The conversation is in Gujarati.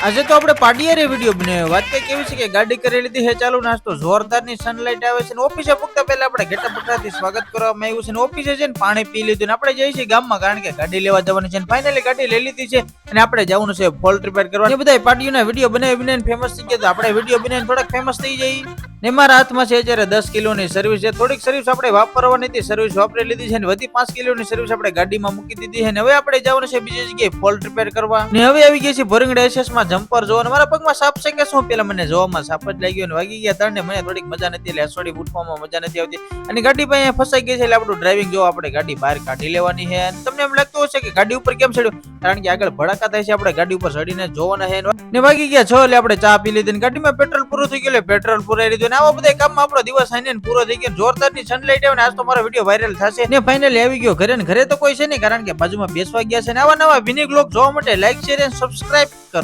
આજે તો આપણે પાડિયારે વિડીયો બનાવ્યો. વાત કઈ કેવી છે કે ગાડી કરી લીધી છે ચાલુ, નાસ્તો જોરદારની સનલાઇટ આવે છે ને ઓફિસે પૂગતા પહેલા આપણે ઘેટા પકડાથી સ્વાગત કરવામાં આવ્યું છે ને ઓફિસે જઈને પાણી પી લીધું ને આપણે જઈએ છીએ ગામમાં, કારણ કે ગાડી લેવા જવાની છે. ફાઇનલી ગાડી લઈ લીધી છે અને આપણે જવાનું છે ફોલ્ટ રિપેર કરવા. એ બધા પાર્ટીઓના વિડીયો બનાવીને ફેમસ થઈ ગયા, તો આપણે વિડીયો બનાવીને થોડાક ફેમસ થઈ જઈએ. ને મારા હાથમાં છે અત્યારે 10 કિલોની સર્વિસ છે. થોડીક સર્વિસ આપણે વાપરવાની હતી, સર્વિસ વાપરી લીધી છે ને વધી 5 કિલોની સર્વિસ આપણે ગાડીમાં મૂકી દીધી છે. ને હવે આપણે જવાનું છે બીજી જગ્યાએ ફોલ્ટ રિપેર કરવા. ને હવે આવી ગઈ છે ભરંગડા એસએસ માં જમ્પર જોવા. મારા પગમાં સાપ છે કે શું, પેલા મને જોવામાં સાપ જ લાગ્યો ને વાગી ગયા 3 ને મને થોડીક મજા નથી, એટલે હસોડી ઉઠવામાં મજા નથી આવતી. અને ગાડી પાસે ફસાઈ ગઈ છે, એટલે આપણું ડ્રાઇવિંગ જો આપણે ગાડી બહાર કાઢી લેવાની છે. તમને એમ લાગતું હશે કે ગાડી ઉપર કેમ ચડ્યું, કારણ કે આગળ ભડાકા થાય છે, આપણે ગાડી ઉપર ચડીને જોવાના છે. ને વાગી ગયા 6 એટલે આપણે ચા પી લીધી, ગાડીમાં પેટ્રોલ પૂરું થઈ ગયું, પેટ્રોલ પુરાઈ લીધું. ને આવા બધા કામમાં આપણો દિવસ આઈને પૂરો થઈ ગયો. જોરદારની સનલાઇટ આવે ને આજ તો મારો વિડીયો વાયરલ થશે. ને ફાઇનલી આવી ગયો ઘરે, ને ઘરે તો કોઈ છે નહીં, કારણ કે બાજુમાં બેસવા ગયા છે. ને આવા નવા વિનિક વ્લોગ જોવા માટે લાઈક શેર અને સબસ્ક્રાઇબ કરો.